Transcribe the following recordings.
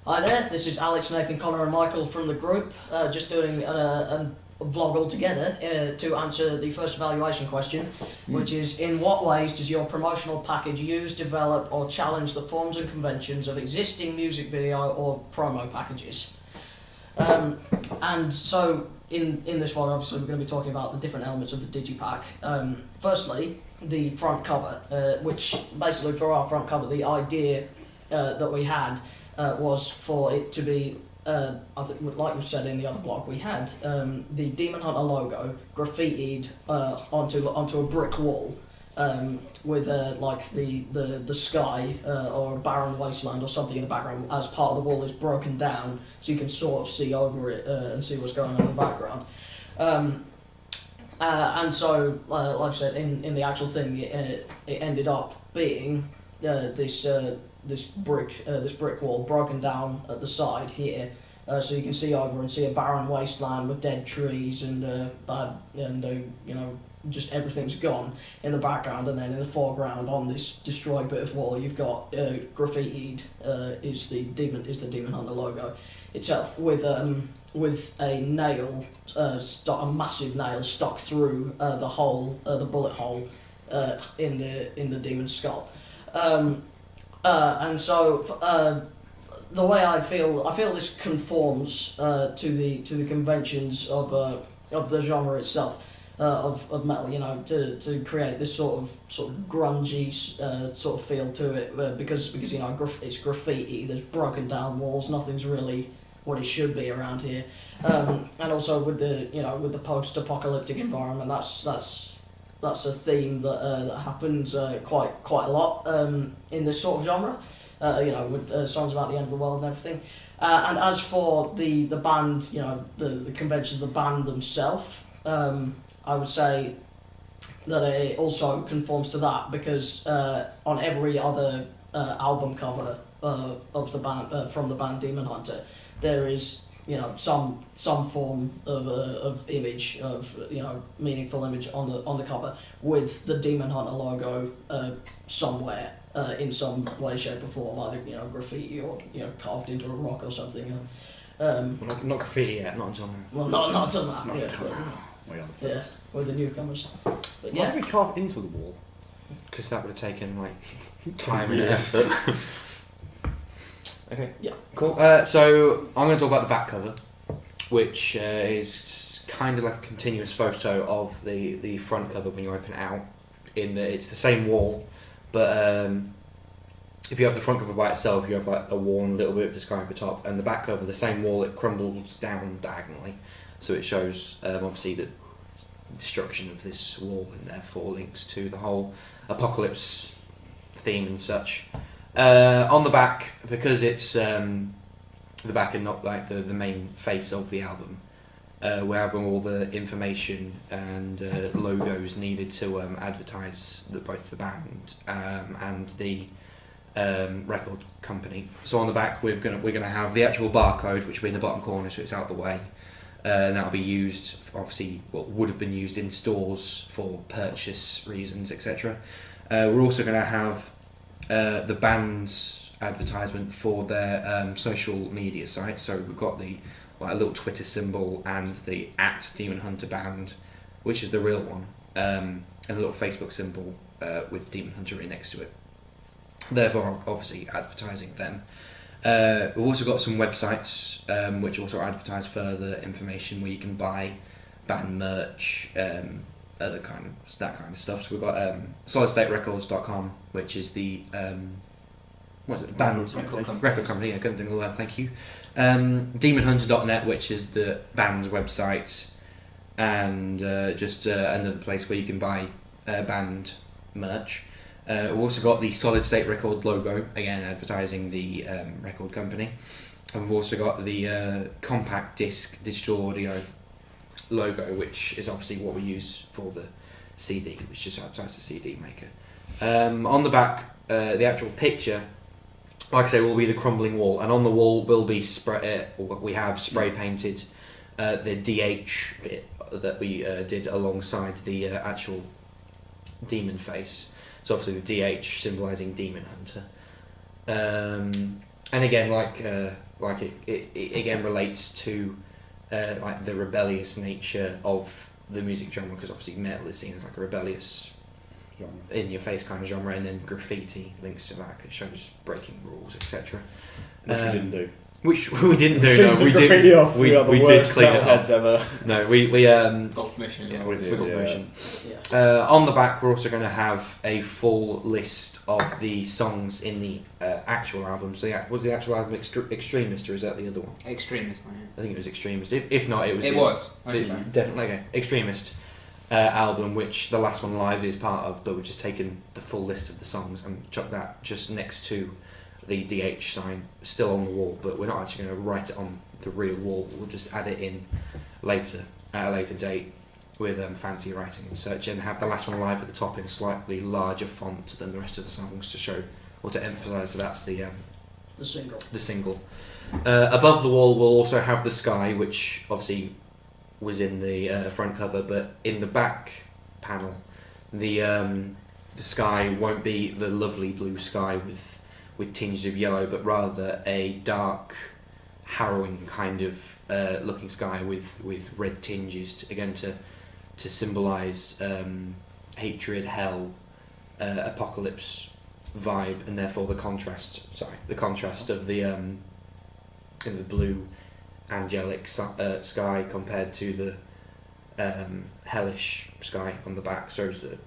Hi there, this is Alex, Nathan, Connor and Michael from the group, just doing a vlog all together to answer the first evaluation question, which is, in what ways does your promotional package use, develop or challenge the forms and conventions of existing music video or promo packages? And so in this vlog, obviously we're going to be talking about the different elements of the digipack. Firstly, the front cover, which basically for our front cover, the idea that we had was for it to be, I think, like we said in the other blog, we had the Demon Hunter logo graffitied onto a brick wall with like the sky or a barren wasteland or something in the background as part of the wall is broken down, so you can sort of see over it and see what's going on in the background. And so, like I said, in the actual thing, it ended up being this brick wall broken down at the side here, so you can see over and see a barren wasteland with dead trees and just everything's gone in the background, and then in the foreground on this destroyed bit of wall you've got graffitied is the Demon Hunter logo itself with a nail, a massive nail stuck through the hole, the bullet hole in the demon's skull. And so the way I feel this conforms to the conventions of the genre itself, of metal, to create this sort of grungy sort of feel to it, because it's graffiti, there's broken down walls, nothing's really what it should be around here, and also with the post-apocalyptic environment, that's a theme that happens quite a lot in this sort of genre, with songs about the end of the world and everything. And as for the band, the conventions of the band themselves, I would say that it also conforms to that, because on every other album cover of the band, from the band Demon Hunter, there is some form of image, of meaningful image on the cover with the Demon Hunter logo somewhere in some way, shape or form, either graffiti or carved into a rock or something. Not graffiti yet, not until now. Well, not until that. Not yeah, until but, now. We're on the first. yeah, with the newcomers. But Why yeah, did we carve into the wall? Because that would have taken time and Years. effort. Okay. Yeah. Cool. So I'm going to talk about the back cover, which is kind of like a continuous photo of the front cover when you open it out. In that it's the same wall, but if you have the front cover by itself, you have like a wall and a little bit of the sky over top, and the back cover, the same wall, it crumbles down diagonally, so it shows obviously the destruction of this wall, and therefore links to the whole apocalypse theme and such. On the back, because it's the back and not like the main face of the album, we're having all the information and logos needed to advertise both the band and the record company. So on the back we're gonna have the actual barcode, which will be in the bottom corner, so it's out the way, and that'll be used, obviously, would have been used in stores for purchase reasons, etc. We're also going to have the band's advertisement for their social media site. So we've got the a little Twitter symbol and the @Demon Hunter Band, which is the real one, and a little Facebook symbol with Demon Hunter in next to it. Therefore, obviously, advertising them. We've also got some websites which also advertise further information where you can buy band merch, that kind of stuff. So we've got solidstaterecords.com, which is the what is it? Band record company. I couldn't think of the word. Thank you. Demonhunter.net, which is the band's website, and just another place where you can buy band merch. We've also got the Solid State Record logo, again advertising the record company, and we've also got the compact disc digital audio logo, which is obviously what we use for the CD, which just advertises the CD maker. On the back, the actual picture, like I say, will be the crumbling wall, and on the wall will be we have spray painted the DH bit that we did alongside the actual demon face. So obviously the DH symbolising Demon Hunter. And again, like like it again relates to like the rebellious nature of the music genre, because obviously metal is seen as like a rebellious, Genre. in your face kind of genre, and then graffiti links to that. It shows breaking rules, etc. Which we didn't do. Which we didn't do. Cleaned No, the we graffiti did. off. We are the did worst clean it metalheads off. ever. No, we Got permission. Yeah, as we well. did. we got yeah. permission. Yeah. On the back, we're also going to have a full list of the songs in the actual album. So was the actual album Extremist, or is that the other one? Extremist, man. I think it was Extremist. If not, it was. It was. Definitely okay. Extremist album, which the last one live is part of, but we've just taken the full list of the songs and chucked that just next to the DH sign, still on the wall, but we're not actually going to write it on the real wall. We'll just add it in later, at a later date, with fancy writing and such, and have the last one live at the top in a slightly larger font than the rest of the songs to show, or to emphasise that that's the single. the single. Above the wall, we'll also have the sky, which obviously was in the front cover, but in the back panel, the sky won't be the lovely blue sky with tinges of yellow, but rather a dark, harrowing kind of looking sky with red tinges, again to symbolise hatred, hell, apocalypse vibe, and therefore the contrast of the in the blue angelic sky compared to the hellish sky on the back shows the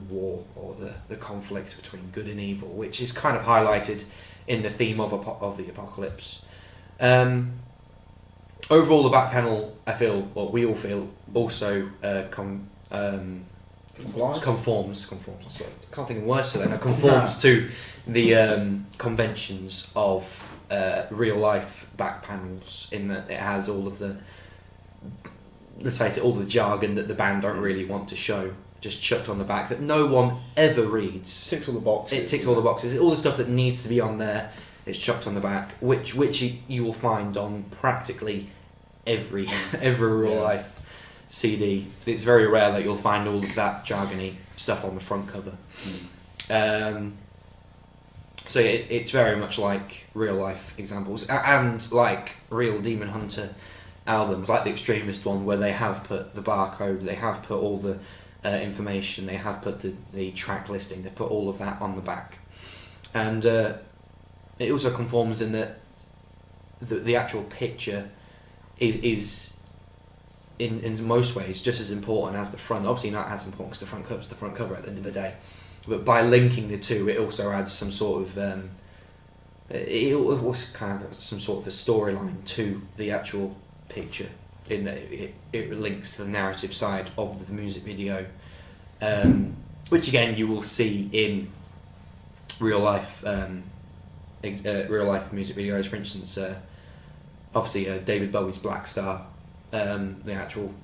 war, or the conflict between good and evil, which is kind of highlighted in the theme of the apocalypse. Overall, the back panel, we all feel, also conforms. I swear, I can't think of words to that. It conforms to the conventions of real life back panels, in that it has all of the, let's face it, all the jargon that the band don't really want to show, just chucked on the back, that no one ever reads. Ticks all the boxes. It ticks all the boxes. All the stuff that needs to be on there is chucked on the back, which you will find on practically every real life CD. It's very rare that you'll find all of that jargony stuff on the front cover. So it's very much like real life examples, and like real Demon Hunter albums, like the Extremist one, where they have put the barcode, they have put all the information, they have put the track listing, they put all of that on the back. And it also conforms in that the actual picture is in most ways just as important as the front. Obviously not as important, because the front cover is the front cover at the end of the day. But by linking the two, it also adds some sort of it was kind of some sort of a storyline to the actual picture, in that it links to the narrative side of the music video, which again you will see in real life music videos. For instance, obviously David Bowie's Black Star, the actual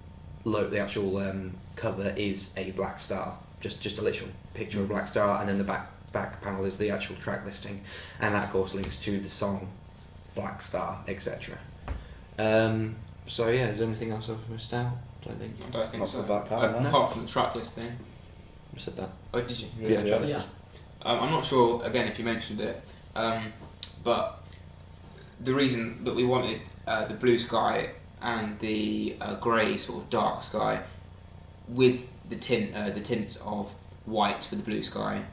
cover is a black star, just a literal picture of a black star, and then the back panel is the actual track listing, and that of course links to the song Black Star, etc. So yeah, is there anything else I've missed out? I don't think Off so. the back panel, no? Apart from the track listing. I said that. Oh, did you? Yeah, track Yeah. listing. I'm not sure, again, if you mentioned it, but the reason that we wanted the blue sky and the grey sort of dark sky with the tints of white for the blue sky,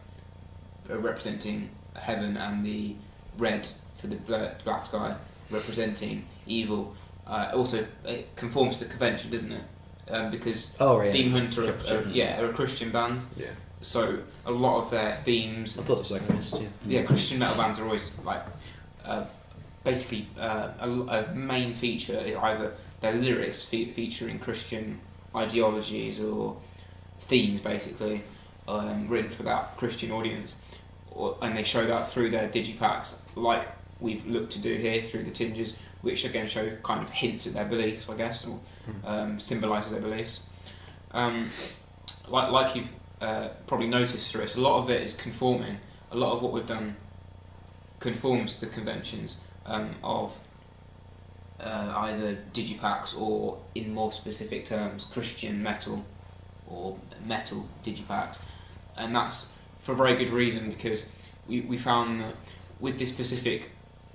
representing heaven, and the red for the black sky representing evil, also it conforms to the convention, doesn't it? Because Demon Hunter are a Christian band. Yeah. So a lot of their themes. I thought it was like this too. Yeah, Christian metal bands are always like basically a main feature, either their lyrics featuring Christian ideologies or themes, basically written for that Christian audience, and they show that through their digipacks, like we've looked to do here through the tinges, which again show kind of hints at their beliefs, I guess, or symbolises their beliefs. Like you've probably noticed through it, a lot of it is conforming. A lot of what we've done conforms to the conventions of either digipacks, or in more specific terms, Christian metal or metal digipacks, and that's for a very good reason, because we found that with this specific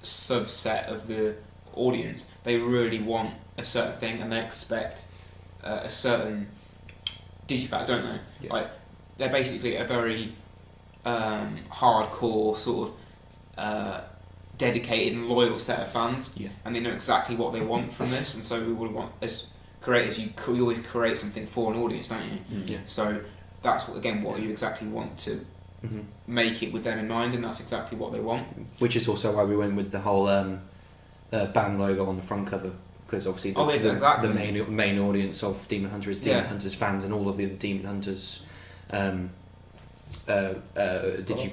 subset of the audience. They really want a certain thing and they expect a certain digipack, don't they? Yeah. Like they're basically a very hardcore sort of dedicated and loyal set of fans, Yeah. and they know exactly what they want from this. And so we would want, as creators, you always create something for an audience, don't you? Yeah. So that's what you exactly want to Mm-hmm. make it with them in mind, and that's exactly what they want. Which is also why we went with the whole band logo on the front cover, because obviously exactly. the main audience of Demon Hunter is Demon Yeah. Hunters fans, and all of the other Demon Hunters. Did you?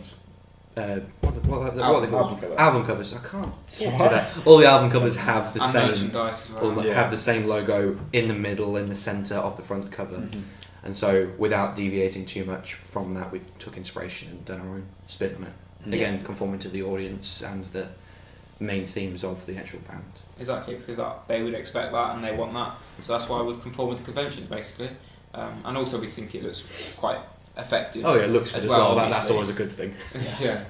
What are they called? Album cover. Album covers. I can't do that. All the album covers have the And same. merchandise as well. Yeah. Have the same logo in the middle, in the centre of the front cover. Mhm. And so, without deviating too much from that, we've took inspiration and done our own spin on it. Yeah. Again, conforming to the audience and the main themes of the actual band. Exactly, because they would expect that and they want that. So that's why we've conformed with the convention, basically. And also we think it looks quite effective. Oh yeah, it looks good as as well, well. That's obviously. always a good thing. Yeah.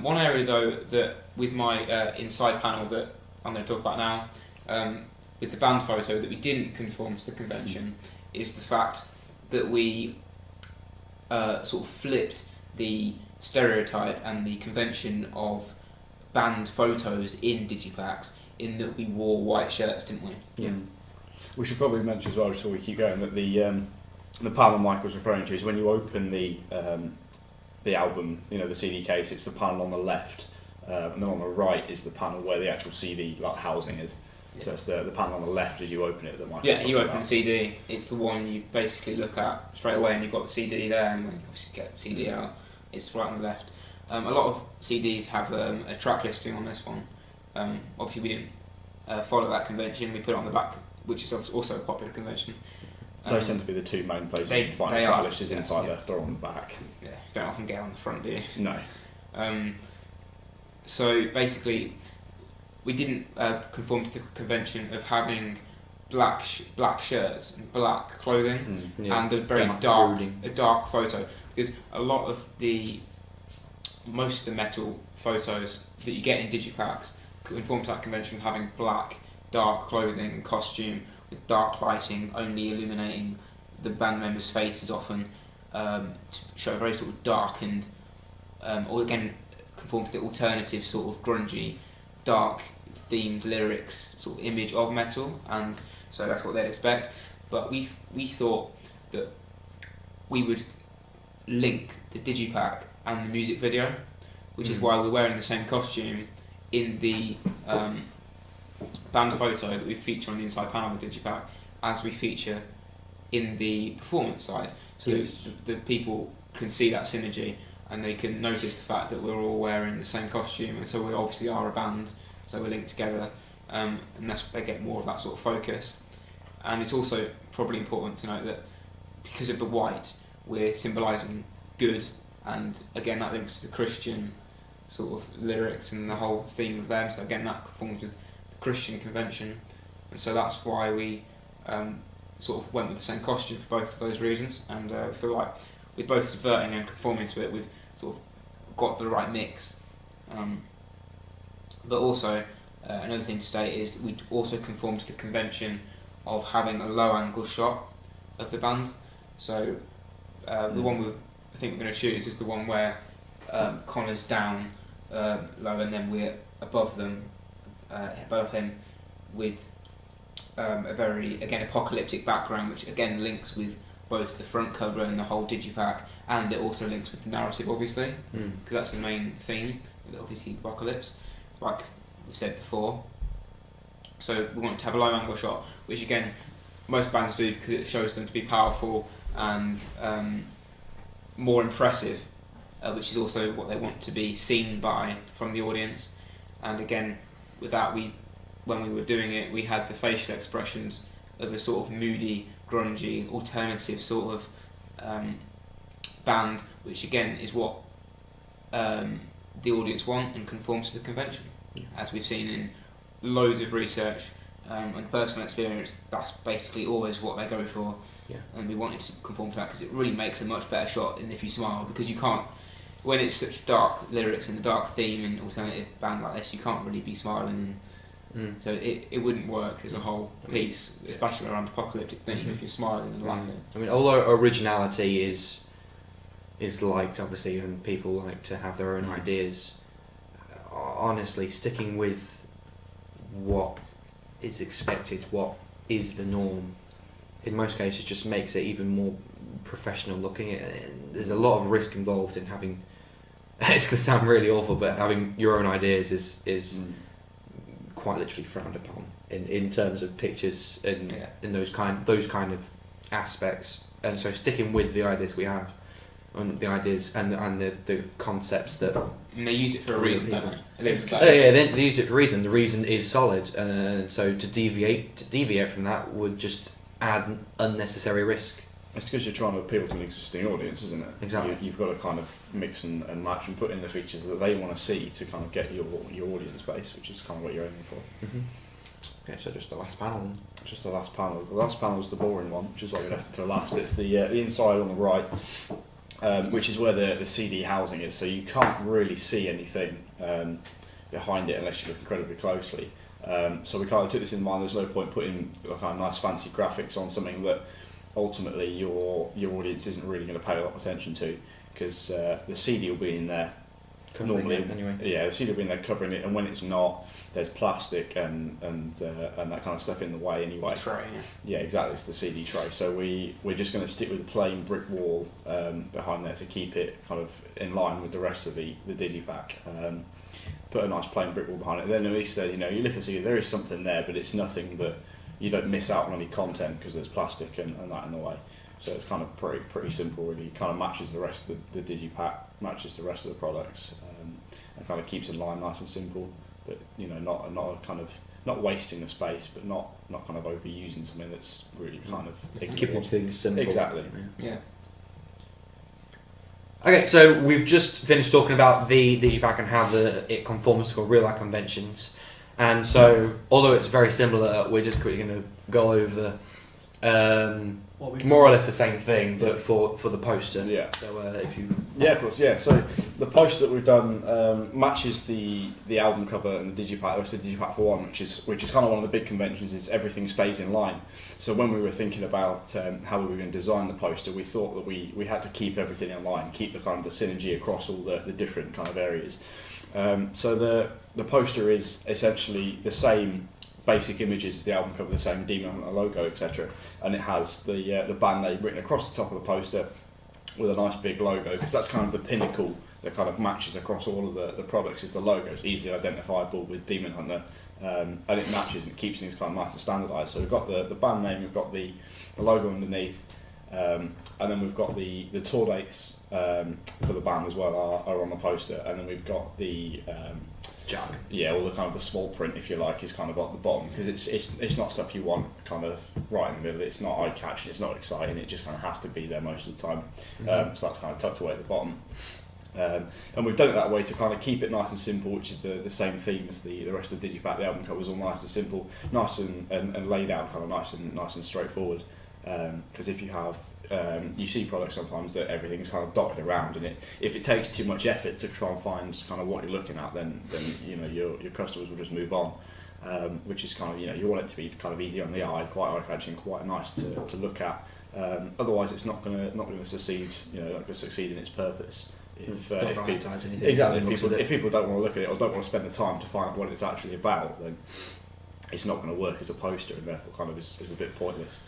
One area though that with my inside panel that I'm going to talk about now, with the band photo that we didn't conform to the convention, is the fact that we sort of flipped the stereotype and the convention of band photos in digipacks, in that we wore white shirts, didn't we? Yeah. We should probably mention as well, just before we keep going, that the panel Mike was referring to is when you open the album, the CD case, it's the panel on the left, and then on the right is the panel where the actual CD housing is. Yeah. So it's the panel on the left as you open it that Mike was Yeah, talking you open about. the CD, it's the one you basically look at straight away, and you've got the CD there, and when you obviously get the CD out, it's right on the left. A lot of CDs have a track listing on this one. Obviously we didn't follow that convention, we put it on the back, which is also a popular convention. Those tend to be the two main places they- you find they the track are, list is yeah. inside Yeah. left or on the back. Yeah, you don't often get on the front, do you? No. So basically, we didn't conform to the convention of having black shirts and black clothing, Yeah. and a very brooding. dark photo, because a lot of most of the metal photos that you get in digipacks conform to that convention of having black, dark clothing and costume with dark lighting, only illuminating the band members' faces often, to show a very sort of darkened, or again conform to the alternative sort of grungy, dark themed lyrics sort of image of metal, and so that's what they'd expect. But we thought that we would link the digipack and the music video, which is why we're wearing the same costume in the band photo that we feature on the inside panel of the digipack, as we feature in the performance side, so Yes. the people can see that synergy and they can notice the fact that we're all wearing the same costume, and so we obviously are a band, so we're linked together, and they get more of that sort of focus. And it's also probably important to note that because of the white, we're symbolising good, and again that links to the Christian sort of lyrics and the whole theme of them, so again that conforms with the Christian convention, and so that's why we sort of went with the same costume for both of those reasons, and we feel like with both subverting and conforming to it, we've sort of got the right mix. But also, another thing to state is we also conform to the convention of having a low angle shot of the band. So the one I think we're going to choose is the one where Connor's down low, and then we're above him with a very, again, apocalyptic background, which again links with both the front cover and the whole digipack, and it also links with the narrative, obviously, because that's the main theme, obviously the apocalypse, like we've said before. So we want to have a low angle shot, which again most bands do because it shows them to be powerful and more impressive, which is also what they want to be seen by from the audience. And again, with that, when we were doing it, we had the facial expressions of a sort of moody, grungy, alternative sort of band, which again is what the audience want and conforms to the convention. As we've seen in loads of research and personal experience, that's basically always what they go for. Yeah. And we wanted to conform to that because it really makes a much better shot than if you smile, because you can't when it's such dark lyrics and a dark theme and alternative band like this, you can't really be smiling. So it wouldn't work as a whole piece, especially around apocalyptic theme, if you're smiling and laughing. I mean, although originality is liked, obviously, and people like to have their own ideas, honestly, sticking with what is expected, what is the norm, in most cases just makes it even more professional looking. There's a lot of risk involved in having, it's going to sound really awful, but having your own ideas is quite literally frowned upon in terms of pictures and in those kind of aspects. And so sticking with the ideas we have, and the ideas and the concepts that, And they use it for a reason, don't they? they use it for a reason. The reason is solid, and so to deviate from that would just add unnecessary risk. It's because you're trying to appeal to an existing audience, isn't it? Exactly. You've got to kind of mix and match and put in the features that they want to see to kind of get your audience base, which is kind of what you're aiming for. Okay, so just the last panel then. Just the last panel. The last panel is the boring one, which is why we left it to the last. But it's the inside on the right, which is where the CD housing is. So you can't really see anything behind it unless you look incredibly closely. So we kind of took this in mind. There's no point putting kind of nice fancy graphics on something that ultimately your audience isn't really going to pay a lot of attention to, because the CD will be in there normally. Anyway. Yeah, the CD will be in there covering it, and when it's not, there's plastic and that kind of stuff in the way anyway. Tray, Yeah, exactly. It's the CD tray. So we're just going to stick with the plain brick wall behind there to keep it kind of in line with the rest of the digipack. Put a nice plain brick wall behind it. Then at least you lift the CD, there is something there, but it's nothing that you don't miss out on any content because there's plastic and that in the way. So it's kind of pretty simple, really. It kind of matches the rest of the digipack, matches the rest of the products, and kind of keeps in line nice and simple. But not a kind of not wasting the space, but not kind of overusing something that's really kind of Keeping things simple. Exactly. Yeah. Okay, so we've just finished talking about the digipack and how it conforms to real life conventions. And so, although it's very similar, we're just quickly going to go over more or less the same thing, but for the poster. Yeah. So if you. Yeah, of course. Yeah. So the poster that we've done matches the album cover and the digipack. It's the digipack for one, which is kind of one of the big conventions. Is everything stays in line. So when we were thinking about how we were going to design the poster, we thought that we had to keep everything in line, keep the kind of the synergy across all the different kind of areas. So the poster is essentially the same basic images as the album cover, the same Demon Hunter logo, etc. And it has the band name written across the top of the poster with a nice big logo, because that's kind of the pinnacle that kind of matches across all of the products, is the logo. It's easily identifiable with Demon Hunter, and it matches and it keeps things kind of nice and standardised. So we've got the band name, we've got the logo underneath, and then we've got the tour dates for the band as well are on the poster, and then we've got the Jug. Yeah, all the kind of the small print, if you like, is kind of at the bottom, because it's not stuff you want kind of right in the middle. It's not eye catching, it's not exciting. It just kind of has to be there most of the time. So that's kind of tucked away at the bottom. And we've done it that way to kind of keep it nice and simple, which is the same theme as the rest of the digipack. The album cover is all nice and simple, nice and laid out, kind of nice and straightforward. Because if you have you see products sometimes that everything's kind of dotted around, and if it takes too much effort to try and find kind of what you're looking at, then your customers will just move on. Which is kind of you want it to be kind of easy on the eye, quite eye catching, quite nice to look at. Otherwise, it's not gonna succeed. Not gonna succeed in its purpose. If people don't want to look at it or don't want to spend the time to find out what it's actually about, then it's not going to work as a poster, and therefore kind of is a bit pointless.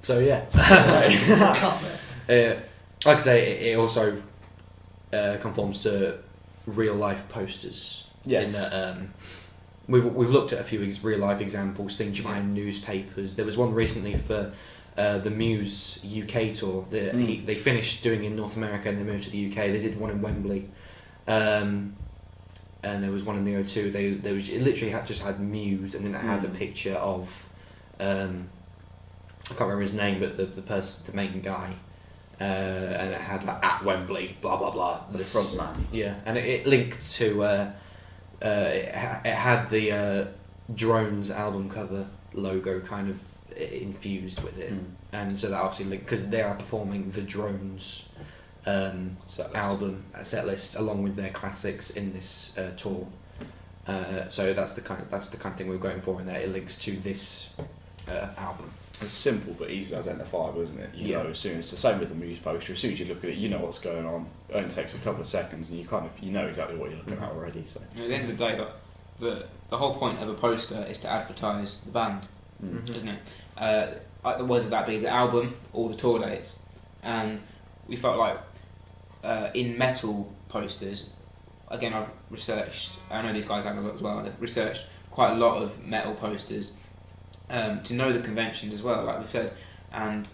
So yeah, like I say, it also conforms to real life posters. Yes. In that, we've looked at a few real life examples, things you find in newspapers. There was one recently for the Muse UK tour. They finished doing in North America and they moved to the UK. They did one in Wembley, and there was one in the O2. It literally had Muse, and then it had a picture of I can't remember his name, but the main guy, and it had like at Wembley, blah blah blah. The front man. Yeah, and it linked to it had the Drones album cover logo kind of infused with it, and so that obviously because they are performing the Drones Set list. album set list along with their classics in this tour. So that's the kind of thing we're going for in there. It links to this album. It's simple but easy to identifiable, isn't it? You Yeah. know, as soon it's the same with the Muse poster. As soon as you look at it, you know what's going on. It only takes a couple of seconds, and you know exactly what you're looking at already. So. At the end of the day, the whole point of a poster is to advertise the band, Mhm. isn't it? Whether that be the album or the tour dates. And we felt like in metal posters, again, I've researched, I know these guys have a lot as well, they've researched quite a lot of metal posters to know the conventions as well, like we've said, and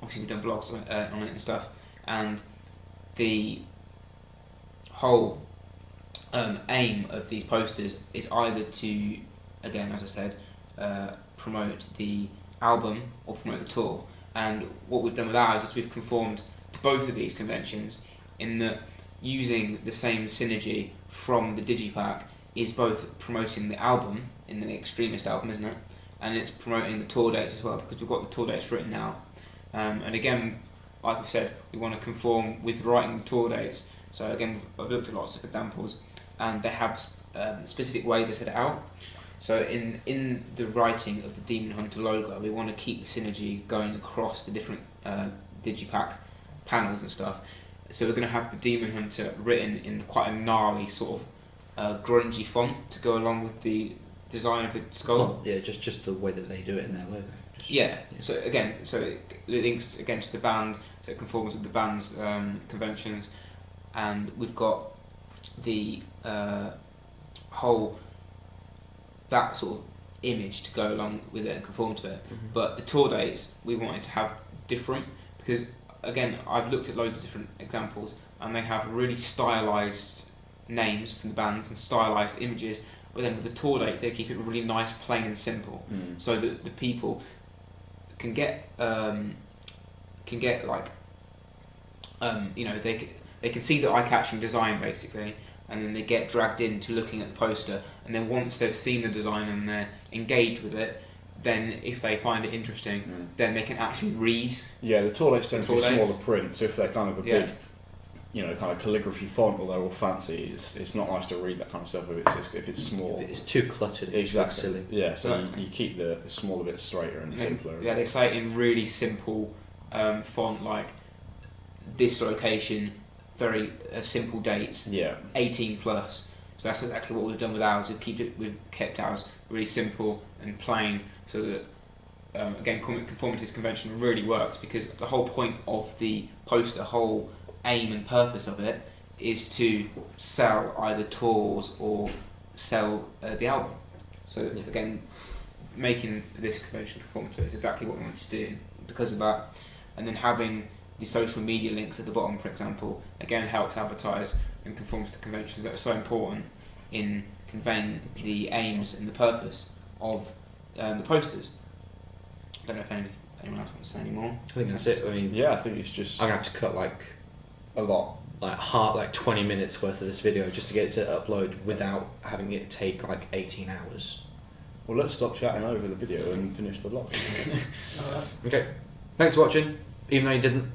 obviously we've done blogs on it and stuff, and the whole aim of these posters is either to, again, as I said, promote the album or promote the tour. And what we've done with ours is we've conformed to both of these conventions in that using the same synergy from the Digipack is both promoting the album in the Extremist album, isn't it? And it's promoting the tour dates as well, because we've got the tour dates written now. And again, like I've said, we want to conform with writing the tour dates. So again, I've looked at lots of examples, and they have specific ways they set it out. So in the writing of the Demon Hunter logo, we want to keep the synergy going across the different Digipack panels and stuff. So we're going to have the Demon Hunter written in quite a gnarly sort of grungy font to go along with the design of the skull. Well, yeah, just the way that they do it in their logo. Yeah. So again, it links against the band, so it conforms with the band's conventions, and we've got the whole that sort of image to go along with it and conform to it. Mhm. But the tour dates we wanted to have different, because again, I've looked at loads of different examples, and they have really stylized names from the bands and stylized images. But then with the tour dates, they keep it really nice, plain and simple, so that the people can get like they can see the eye-catching design basically, and then they get dragged into looking at the poster, and then once they've seen the design and they're engaged with it, then if they find it interesting, then they can actually read. Yeah, the tour dates tend to be Tour dates. smaller print, so if they're kind of a Yeah. big, kind of calligraphy font, or they're all fancy, it's not nice to read that kind of stuff if it's small. If it's too cluttered, it just looks Exactly. silly. Yeah, so Exactly. you keep the smaller bits straighter and simpler. Yeah, they say it in really simple font, like this location, very simple dates, Yeah. 18 plus. So that's exactly what we've done with ours. We've kept ours really simple and plain, so that again, conformity's convention really works, because the whole point of the poster, the whole aim and purpose of it, is to sell either tours or sell the album. So Yeah. again, making this convention conform to it is exactly what we want to do because of that. And then having the social media links at the bottom, for example, again helps advertise and conforms to conventions that are so important in conveying the aims and the purpose of the posters. I don't know if anyone else wants to say any more. I think that's it. I mean, Yeah, I think it's just I'm gonna have to cut like a lot. 20 minutes worth of this video just to get it to upload without having it take like 18 hours. Well, let's stop chatting over the video and finish the vlog. Okay, thanks for watching, even though you didn't.